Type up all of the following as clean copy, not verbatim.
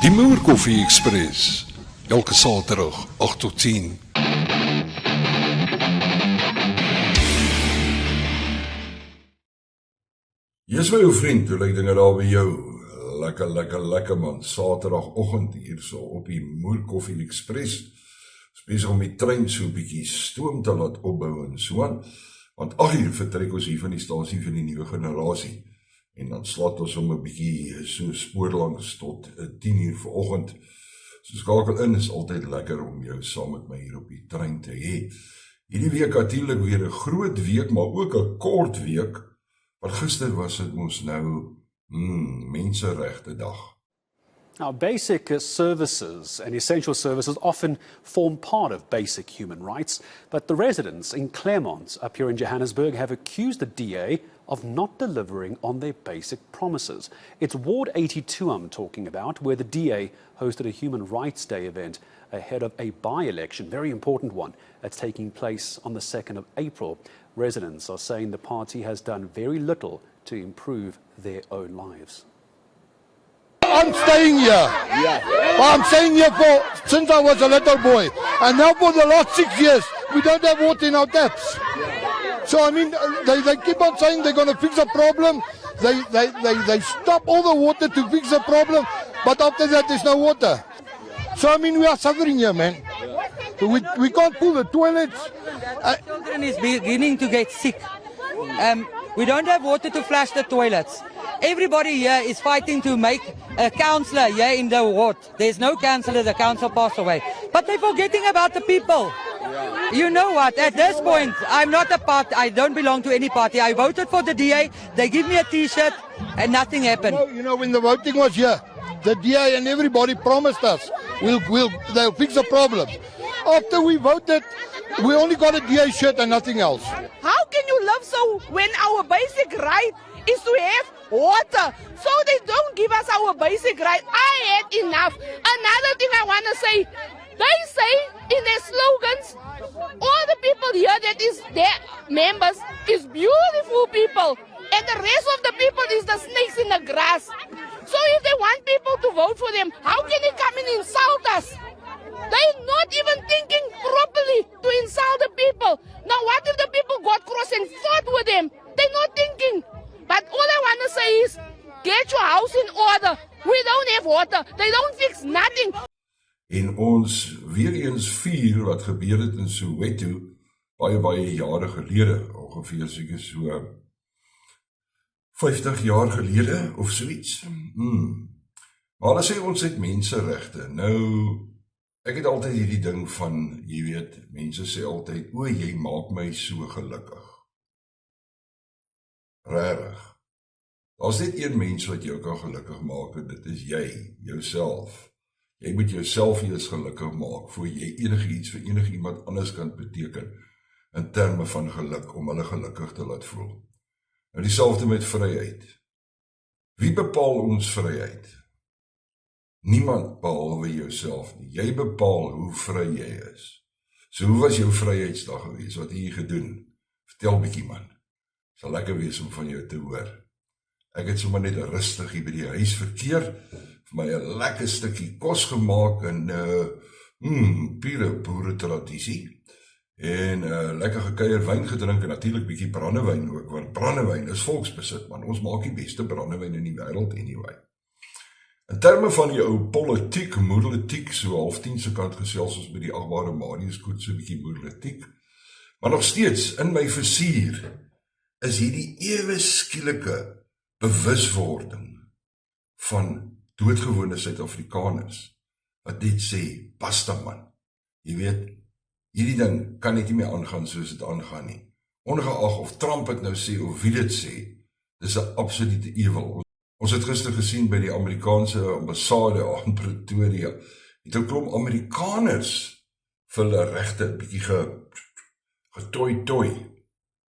Die Moer Koffie Express, elke Saterdag 8 tot 10. Jy's my ou vriend, hoe lyk dinge daar by jou? Lekker man, Saterdagoggend hier so op die Moer Koffie Express. Besig om die trein so 'n bietjie stoom te laat opbou en so aan. Want 8 uur vertrek ons hier van die stasie van die nuwe generasie. En dan slaat ons om 'n bietjie so spoorlangs tot 10 uur vanoggend. So skakel in, is altyd lekker om jou saam met my hier op die trein te hê. Hierdie week natuurlik weer 'n groot week, maar ook 'n kort week. Want gister was dit mos nou Menseregte Dag. Now, basic services and essential services often form part of basic human rights, but the residents in Claremont up here in Johannesburg have accused the DA of not delivering on their basic promises. It's Ward 82 I'm talking about, where the DA hosted a Human Rights Day event ahead of a by-election, very important one, that's taking place on the 2nd of April. Residents are saying the party has done very little to improve their own lives. I'm staying here. I'm staying here since I was a little boy. And now for the last 6 years, we don't have water in our taps. So, I mean, they keep on saying they're going to fix the problem. They stop all the water to fix the problem. But after that, there's no water. So, I mean, we are suffering here, man. We can't pull the toilets. Children is beginning to get sick. We don't have water to flush the toilets. Everybody here is fighting to make a councillor here in the ward. There's no councillor, the council passed away. But they're forgetting about the people. You know what, at this point, I'm not a party, I don't belong to any party. I voted for the DA, they give me a t-shirt, and nothing happened. You know, when the voting was here, the DA and everybody promised us, they'll fix the problem. After we voted, we only got a DA shirt and nothing else. How can you love so when our basic right is to have water? So they don't give us our basic right. I had enough. Another thing I want to say, they say in their slogans, all the people here that is their members is beautiful people. And the rest of the people is the snakes in the grass. So if they want people to vote for them, how can they come and insult us? They're not even thinking properly to insult the people. Now what if the people got cross and fought with them? They're not thinking. But all I want to say is, get your house in order. We don't have water. They don't fix nothing. En ons weer eens vier wat gebeur het in Soweto, baie jare gelede, ongeveer seker so 50 jaar gelede of soiets. Maar hulle sê ons het menseregte. Nou, ek het altyd hierdie ding van, jy weet, mense sê altyd, o, jy maak my so gelukkig. Regtig. Daar's net een mens wat jou kan gelukkig maak, en dit is jy, jouself. Jy moet jouself eers gelukkig maak, voor jy enigiets vir enigiemand anders kan beteken, in terme van geluk, om hulle gelukkig te laat voel. Nou dieselfde met vryheid. Wie bepaal ons vryheid? Niemand behalwe jouself nie. Jy bepaal hoe vry jy is. So hoe was jou vryheidsdag gewees? Wat het jy gedoen? Vertel bietjie man. Sal lekker wees om van jou te hoor. Ek het sommer net rustig hier by die huis verkeer, vir my 'n lekker stukkie kos gemaak en pure boere tradisie. En lekker gekuier wyn gedrink en natuurlik bietjie brandewyn ook, want brandewyn is volksbesit, man. Ons maak die beste brandewyn in die wêreld anyway. In terme van die ou politiek, moederletiek, so 9:30 se kant gesels ons by die agbare Marius Koet, so 'n bietjie moederletiek. Maar nog steeds, in my vizier, is hierdie ewe skielike bewuswording van doodgewone Suid-Afrikaners, wat net sê, basta man, jy weet, hierdie ding kan net nie meer aangaan soos dit aangaan nie. Ongeag of Trump het nou sê, of wie dit sê, dis 'n absolute ewel. Ons het gister gesien by die Amerikaanse ambassade aan Pretoria, het 'n klomp Amerikaners vir hulle regte bietjie getooi,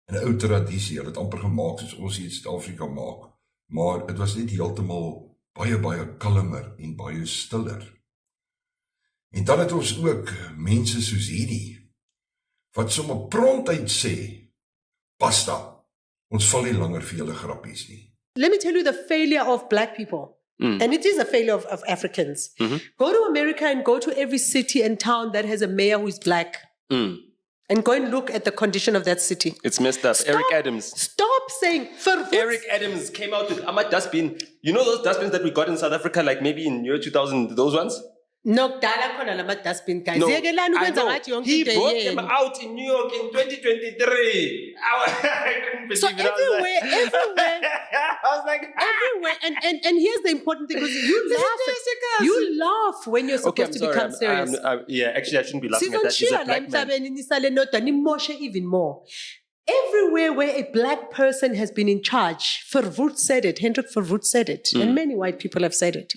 in 'n ou tradisie, hulle het amper gemaak soos ons hier in Suid-Afrika maak, maar dit was net heeltemal baie kalmer en baie stiller. En dan het ons ook mense soos hierdie, wat sommer prontuit sê, basta, ons val nie langer vir julle grappies nie. Let me tell you the failure of black people. And it is a failure of Africans. Go to America and go to every city and town that has a mayor who is black. And go and look at the condition of that city. It's messed up. Eric Adams. Stop saying... Eric Adams came out with a dustbin. You know those dustbins that we got in South Africa, like maybe in year 2000, those ones? No, dustbin guys. No, I know. He brought them out in New York in 2023. I couldn't believe So it. everywhere, I was like, everywhere. And here's the important thing, because you laugh when you're supposed to become serious. Yeah, actually, I shouldn't be laughing at that. He's a black man. Even more. Everywhere where a black person has been in charge, Verwoerd said it, Hendrik Verwoerd said it, and many white people have said it.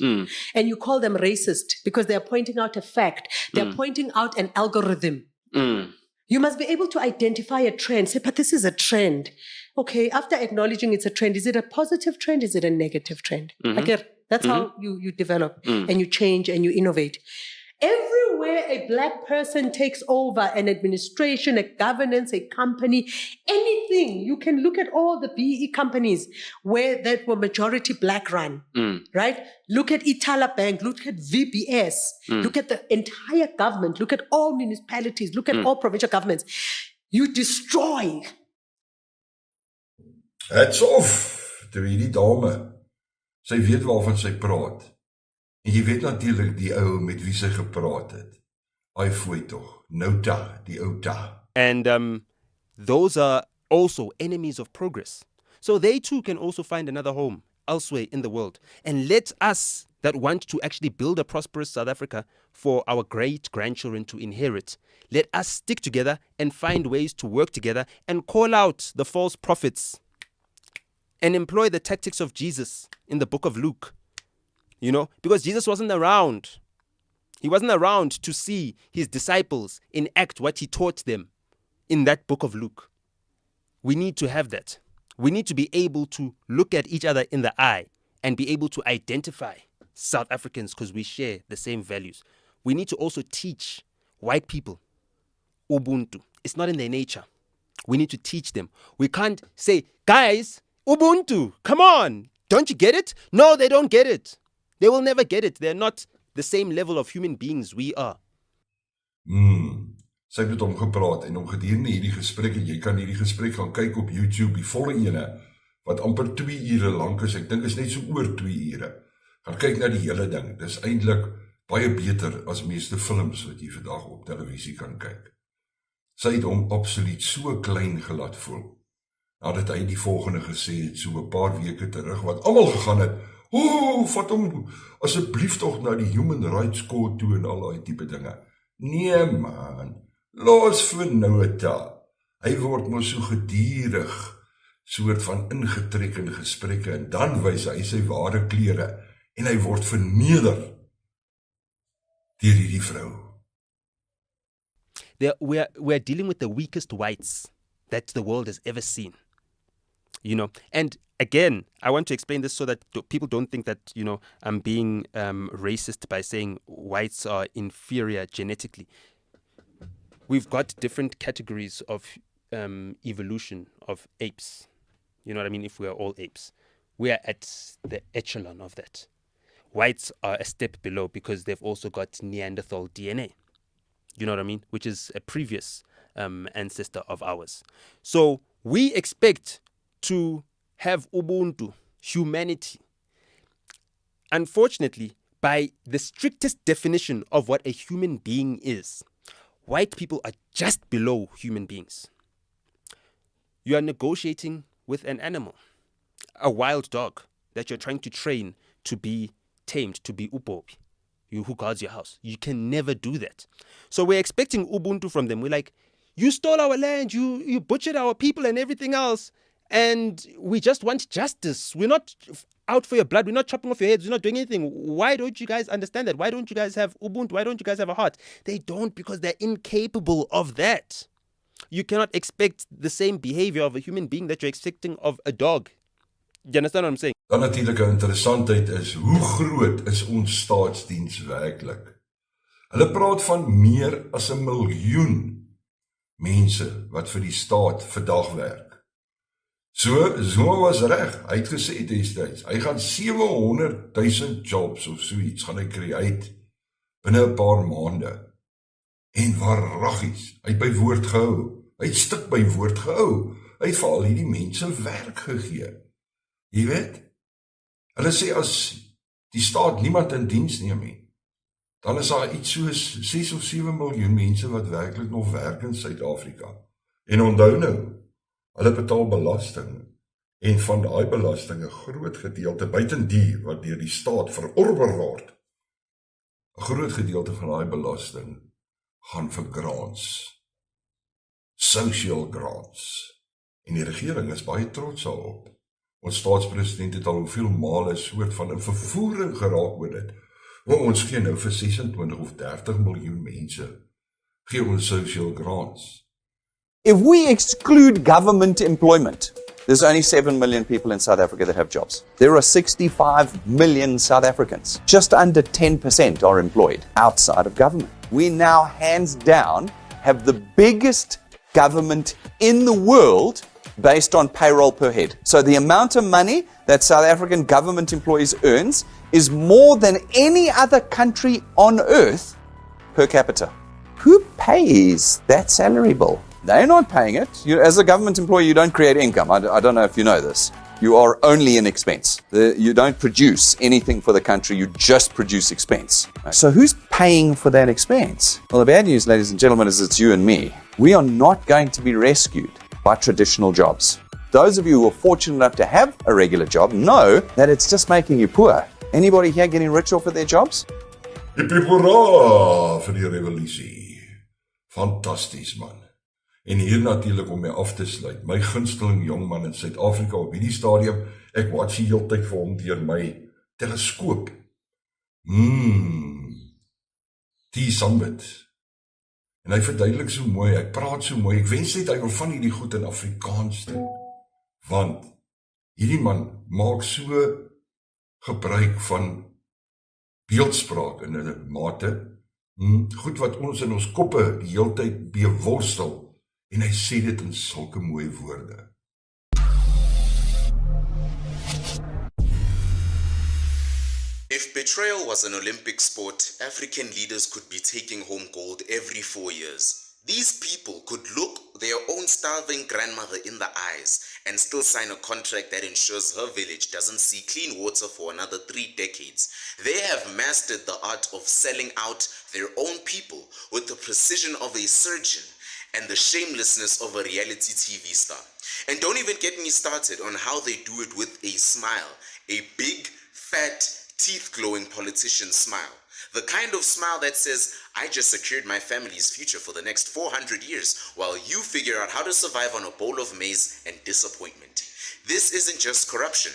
And you call them racist because they're pointing out a fact. They're pointing out an algorithm. You must be able to identify a trend. Say, but this is a trend. Okay, after acknowledging it's a trend, is it a positive trend? Is it a negative trend? That's how you develop and you change and you innovate. Everywhere a black person takes over an administration, a governance, a company, anything, you can look at all the BE companies where that were majority black run, right? Look at Itala Bank, look at VBS, look at the entire government, look at all municipalities, look at all provincial governments. You destroy. Hats off to hierdie dame. Sy weet waarvan sy praat. En jy weet natuurlijk die ou met wie sy gepraat het. Hy fooi tog. Nota, die ou ta. And those are also enemies of progress. So they too can also find another home elsewhere in the world. And let us that want to actually build a prosperous South Africa for our great-grandchildren to inherit, let us stick together and find ways to work together and call out the false prophets and employ the tactics of Jesus in the book of Luke. You know, because Jesus wasn't around. He wasn't around to see his disciples enact what he taught them in that book of Luke. We need to have that. We need to be able to look at each other in the eye and be able to identify South Africans because we share the same values. We need to also teach white people Ubuntu. It's not in their nature. We need to teach them. We can't say, guys, Ubuntu, come on. Don't you get it? No, they don't get it. They will never get it. They're not the same level of human beings we are. Sy het met hom gepraat en hom gedurende hierdie gesprek, en jy kan hierdie gesprek gaan kyk op YouTube, die volle ene, wat amper 2 ure lang is, ek dink is net so oor 2 ure. Gaan kyk na die hele ding. Dis eintlik baie beter as meeste films wat jy vandag op televisie kan kyk. Sy het hom absoluut so klein gelaat voel. Nadat hy die volgende gesê het, so 'n paar weke terug, wat almal gegaan het, vat hom asseblief tog na die Human Rights Court toe en al die tipe dinge. Nee man, los vir nou 'n taal. Hy word mos so gedurig, soort van ingetrek in gesprekke, en dan wys hy sy ware kleure, en hy word verneder deur hierdie vrou. We're dealing with the weakest whites that the world has ever seen. You know, and again, I want to explain this so that people don't think that, you know, I'm being racist by saying whites are inferior genetically. We've got different categories of evolution of apes. You know what I mean? If we are all apes, we are at the echelon of that. Whites are a step below because they've also got Neanderthal DNA. You know what I mean? Which is a previous ancestor of ours. So we expect to have Ubuntu, humanity. Unfortunately, by the strictest definition of what a human being is, white people are just below human beings. You are negotiating with an animal, a wild dog that you're trying to train to be tamed, to be upopi, you who guards your house. You can never do that. So we're expecting Ubuntu from them. We're like, you stole our land, you butchered our people and everything else, and we just want justice. We're not out for your blood. We're not chopping off your heads. We're not doing anything. Why don't you guys understand that? Why don't you guys have Ubuntu? Why don't you guys have a heart? They don't, because they're incapable of that. You cannot expect the same behavior of a human being that you're expecting of a dog. You understand what I'm saying? Dan natuurlik 'n interessantheid is, hoe groot is ons staatsdiens werklik? Hulle praat van meer as 1 miljoen mense wat vir die staat vandag werk. Zuma was reg. Hy het gesê destyds, hy gaan 700,000 jobs of so iets gaan hy create binne 'n paar maande. En waaraggies, hy het by woord gehou. Hy het stik by woord gehou. Hy het vir al hierdie mense werk gegee. Jy weet, hulle sê as die staat niemand in diens neem nie, dan is daar iets soos 6 of 7 miljoen mense wat werklik nog werk in Suid-Afrika. En onthou nou, hulle betaal belasting, en van daai belasting 'n groot gedeelte, buiten die wat deur die staat verorber word, 'n groot gedeelte van daai belasting gaan vir grants, social grants. En die regering is baie trots daarop. Ons staatspresident het al hoeveel male 'n soort van 'n vervoering geraak oor dit. Maar ons gee nou vir 26 of 30 miljoen mense, gee ons social grants. If we exclude government employment, there's only 7 million people in South Africa that have jobs. There are 65 million South Africans. Just under 10% are employed outside of government. We now, hands down, have the biggest government in the world based on payroll per head. So the amount of money that South African government employees earns is more than any other country on earth per capita. Who pays that salary bill? They're not paying it. As a government employee, you don't create income. I don't know if you know this. You are only an expense. You don't produce anything for the country. You just produce expense. So who's paying for that expense? Well, the bad news, ladies and gentlemen, is it's you and me. We are not going to be rescued by traditional jobs. Those of you who are fortunate enough to have a regular job know that it's just making you poor. Anybody here getting rich off of their jobs? Hippie hoera vir die revolusie. Fantasties man. En hier natuurlik om my af te sluit, my gunsteling jongman in Suid-Afrika op hierdie stadium, ek watch die hele tyd vir hom deur my teleskoop. T. Sambit. En hy verduidelik so mooi, hy praat so mooi, ek wens net hy wil van hierdie goed in Afrikaans doen. Want hierdie man maak so gebruik van beeldspraak in 'n mate, goed wat ons in ons koppe die hele tyd beworstel. En hy sê dit in sulke mooi woorde. If betrayal was an Olympic sport, African leaders could be taking home gold every 4 years. These people could look their own starving grandmother in the eyes and still sign a contract that ensures her village doesn't see clean water for another 3 decades. They have mastered the art of selling out their own people with the precision of a surgeon and the shamelessness of a reality TV star. And don't even get me started on how they do it with a smile, a big, fat, teeth-glowing politician smile. The kind of smile that says, I just secured my family's future for the next 400 years while you figure out how to survive on a bowl of maize and disappointment. This isn't just corruption.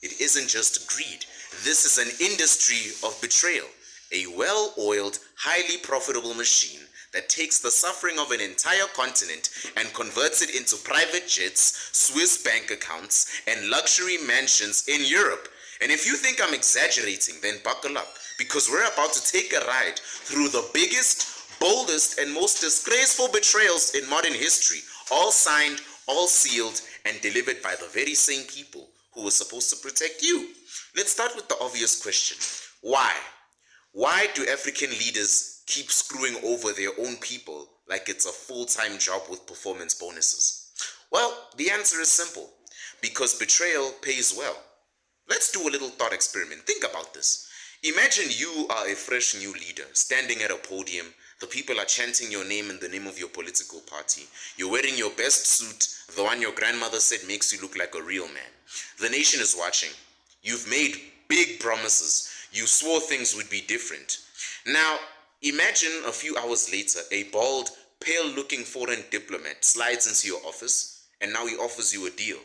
It isn't just greed. This is an industry of betrayal, a well-oiled, highly profitable machine that takes the suffering of an entire continent and converts it into private jets, Swiss bank accounts, and luxury mansions in Europe. And if you think I'm exaggerating, then buckle up, because we're about to take a ride through the biggest, boldest, and most disgraceful betrayals in modern history, all signed, all sealed, and delivered by the very same people who were supposed to protect you. Let's start with the obvious question. Why? Why do African leaders keep screwing over their own people like it's a full-time job with performance bonuses? Well, the answer is simple. Because betrayal pays well. Let's do a little thought experiment. Think about this. Imagine you are a fresh new leader standing at a podium. The people are chanting your name in the name of your political party. You're wearing your best suit, the one your grandmother said makes you look like a real man. The nation is watching. You've made big promises. You swore things would be different. Now, imagine a few hours later, a bald, pale-looking foreign diplomat slides into your office, and now he offers you a deal.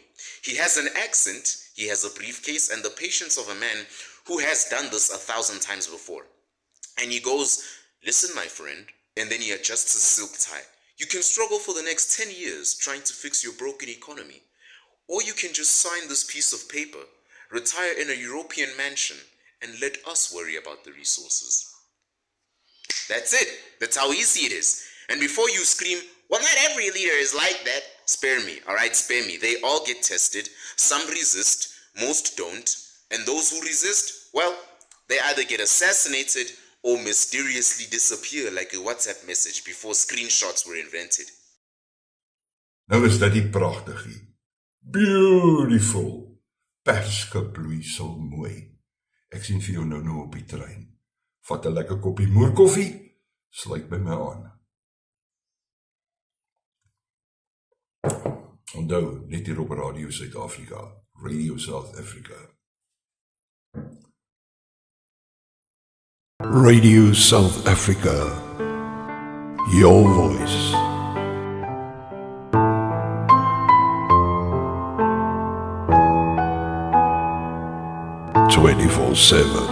He has an accent, he has a briefcase, and the patience of a man who has done this 1,000 times before. And he goes, listen, my friend, and then he adjusts his silk tie. You can struggle for the next 10 years trying to fix your broken economy. Or you can just sign this piece of paper, retire in a European mansion, and let us worry about the resources. That's it. That's how easy it is. And before you scream, well, not every leader is like that, Spare me, alright, spare me. They all get tested. Some resist, most don't. And those who resist, well, they either get assassinated or mysteriously disappear like a WhatsApp message before screenshots were invented. Nou is dit die pragtigie. Beautiful. Perske bloeisel mooi. Ek sien vir jou nou op die trein. Vat 'n lekker koppie moerkoffie, sluit by my aan. Onthou, net hier op Radio Suid-Afrika, Radio South Africa. Radio South Africa. Your voice. 24/7.